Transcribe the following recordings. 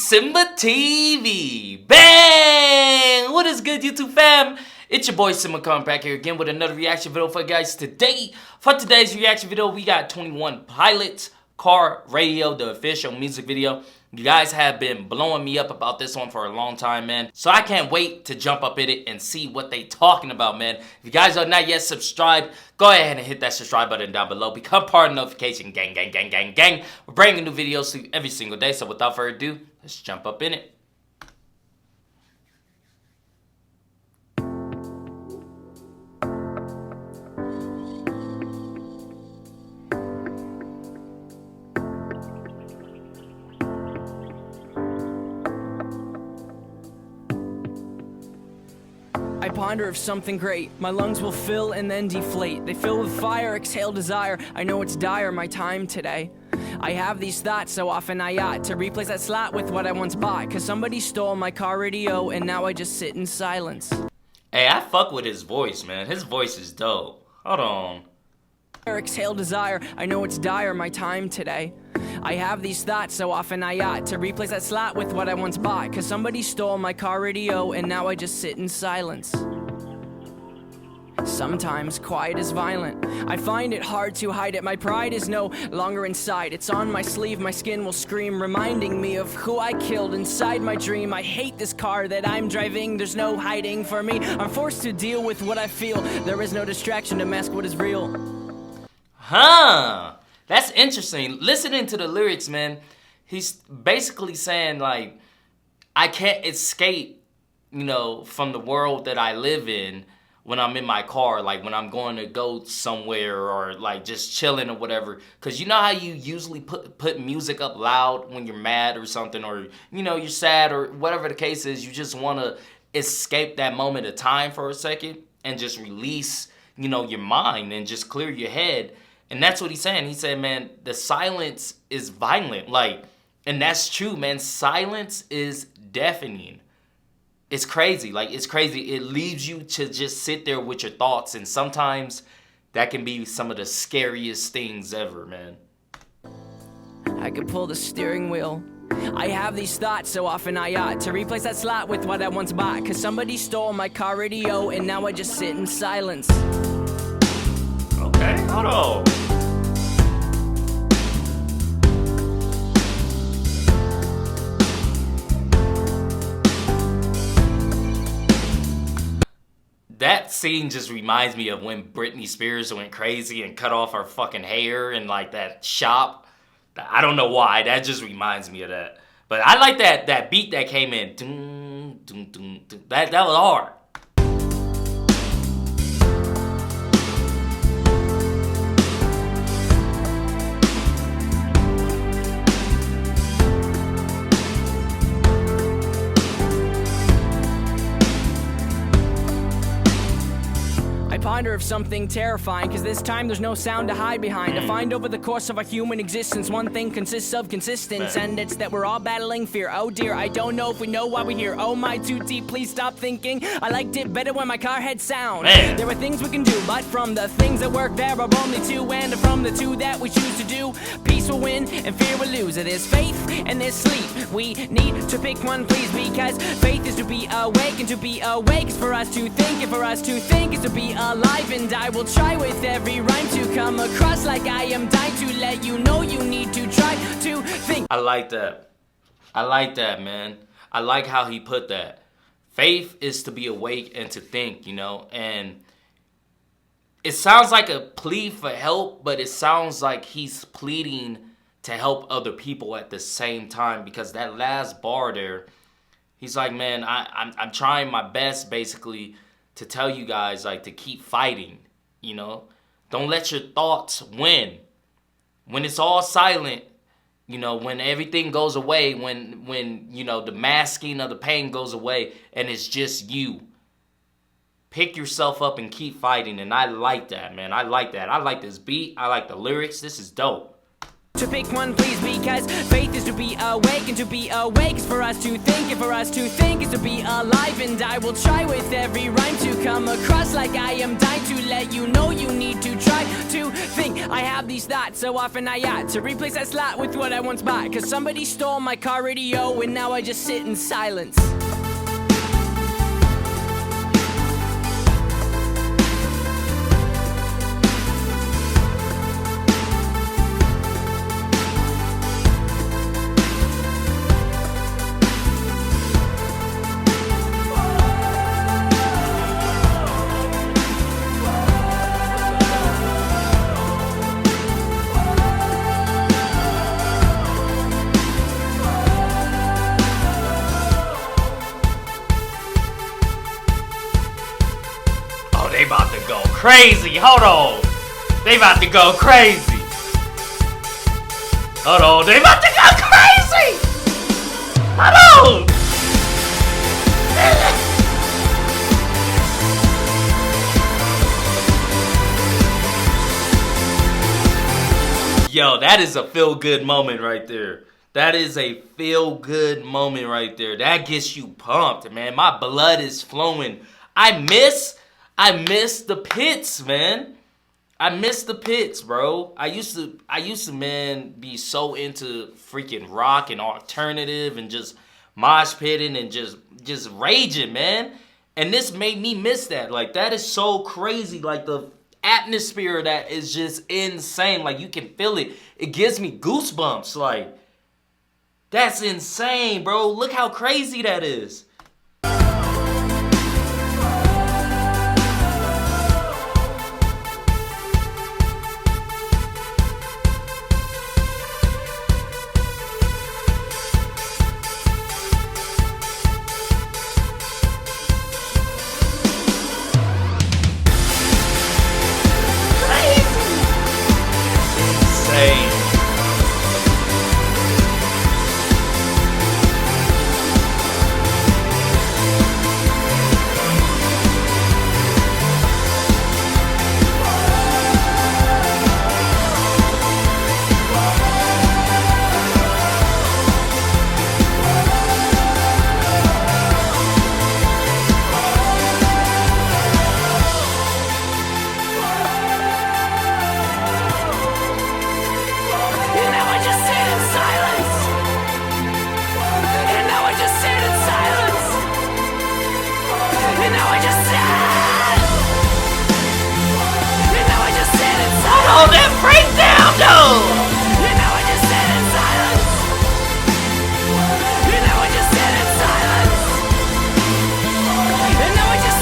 Rawrsimbaa TV. Bang! What is good, YouTube fam? It's your boy Simba coming back here again with another reaction video for you guys today. For today's reaction video, we got 21 Pilots Car Radio, the official music video. You guys have been blowing me up about this one for a long time, man. So I can't wait to jump up in it and see what they talking about, man. If you guys are not yet subscribed, go ahead and hit that subscribe button down below. Become part of the notification gang, gang, gang, gang, gang. We're bringing new videos to you every single day. So without further ado, let's jump up in it. I ponder of something great. My lungs will fill and then deflate. They fill with fire, exhale desire. I know it's dire, my time today. I have these thoughts so often I ought to replace that slot with what I once bought. Cause somebody stole my car radio and now I just sit in silence. Hey, I fuck with his voice, man. His voice is dope. Hold on. Exhale desire. I know it's dire, my time today. I have these thoughts so often I ought to replace that slot with what I once bought. Cause somebody stole my car radio and now I just sit in silence. Sometimes quiet is violent. I find it hard to hide it. My pride is no longer inside. It's on my sleeve, my skin will scream, reminding me of who I killed inside my dream. I hate this car that I'm driving. There's no hiding for me. I'm forced to deal with what I feel. There is no distraction to mask what is real. Huh. That's interesting. Listening to the lyrics, man, he's basically saying, like, I can't escape, you know, from the world that I live in when I'm in my car, like when I'm going to go somewhere or like just chilling or whatever. Because you know how you usually put music up loud when you're mad or something, or, you know, you're sad or whatever the case is. You just want to escape that moment of time for a second and just release, you know, your mind and just clear your head. And that's what he's saying. He said, man, the silence is violent. Like, and that's true, man. Silence is deafening. It's crazy. Like, it's crazy. It leaves you to just sit there with your thoughts. And sometimes that can be some of the scariest things ever, man. I could pull the steering wheel. I have these thoughts so often I ought to replace that slot with what I once bought. Cause somebody stole my car radio and now I just sit in silence. Okay, hold on. That scene just reminds me of when Britney Spears went crazy and cut off her fucking hair in like that shop. I don't know why, that just reminds me of that. But I like that beat that came in. Dun, dun, dun, dun. That was hard. Ponder of something terrifying, cause this time there's no sound to hide behind. To find over the course of our human existence, one thing consists of consistence, and it's that we're all battling fear. Oh dear, I don't know if we know why we're here. Oh my, too deep, please stop thinking. I liked it better when my car had sound. There are things we can do, but from the things that work there are only two, and from the two that we choose to do, peace will win and fear will lose. There's faith and there's sleep. We need to pick one, please, because faith is to be awake, and to be awake is for us to think, and for us to think is to be alive. And I will try with every rhyme to come across like I am dying to let you know you need to try to think. I like that. I like that, man. I like how he put that. Faith is to be awake and to think, you know, and it sounds like a plea for help, but it sounds like he's pleading to help other people at the same time, because that last bar there, he's like, man, I'm trying my best basically to tell you guys, like, to keep fighting, you know? Don't let your thoughts win. When it's all silent, you know, when everything goes away, when you know, the masking of the pain goes away and it's just you, pick yourself up and keep fighting. And I like that, man. I like that. I like this beat. I like the lyrics. This is dope. to pick one, please, because faith is to be awake, and to be awake is for us to think, and for us to think is to be alive. And I will try with every rhyme to come across like I am dying to let you know you need to try to think. I have these thoughts so often I ought to replace that slot with what I once bought, cause somebody stole my car radio and now I just sit in silence. They about to go crazy. Hold on. They about to go crazy. Hold on. They about to go crazy. Hold on. Yo, that is a feel-good moment right there. That is a feel-good moment right there. That gets you pumped, man. My blood is flowing. I miss the pits, man. I miss the pits, bro. I used to, man, be so into freaking rock and alternative and just mosh pitting and just raging, man. And this made me miss that. Like, that is so crazy. Like, the atmosphere that is just insane. Like, you can feel it. It gives me goosebumps. Like, that's insane, bro. Look how crazy that is. Oh, that breakdown, though! And now I just sit in silence. And now I just sit in silence. And now I just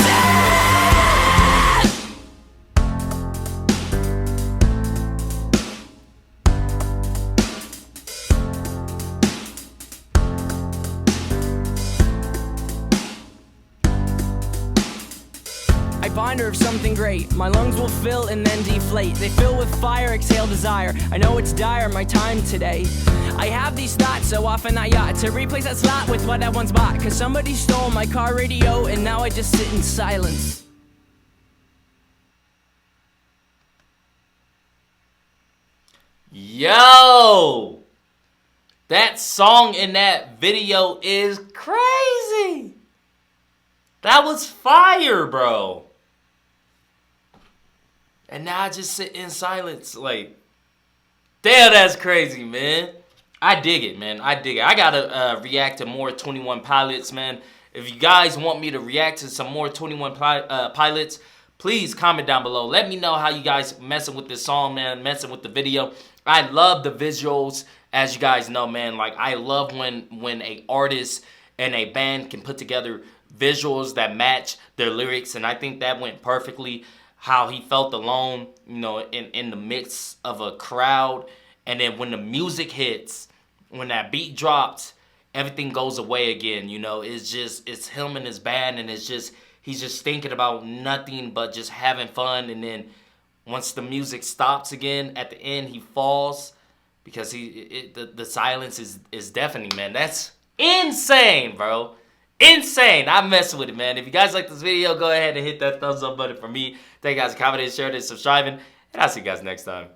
I ponder of something great. My lungs will fill and then deflate. They fill with fire, exhale desire. I know it's dire, my time today. I have these thoughts so often I ought to replace that slot with what I once bought, cause somebody stole my car radio and now I just sit in silence. Yo! That song in that video is crazy! That was fire, bro. And now I just sit in silence. Like, damn, that's crazy, man. I dig it, man. I dig it. I gotta react to more 21 Pilots, man. If you guys want me to react to some more 21 Pilots, please comment down below. Let me know how you guys messing with this song, man. Messing with the video. I love the visuals, as you guys know, man. Like, I love when a artist and a band can put together visuals that match their lyrics, and I think that went perfectly. How he felt alone, you know, in the midst of a crowd, and then when the music hits, when that beat drops, everything goes away again. You know, it's him and his band, and he's just thinking about nothing but just having fun. And then once the music stops again, at the end he falls because the silence is deafening, man. That's insane, bro. Insane. I'm messing with it, man. If you guys like this video, go ahead and hit that thumbs up button for me. Thank you guys for commenting, sharing, and subscribing. And I'll see you guys next time.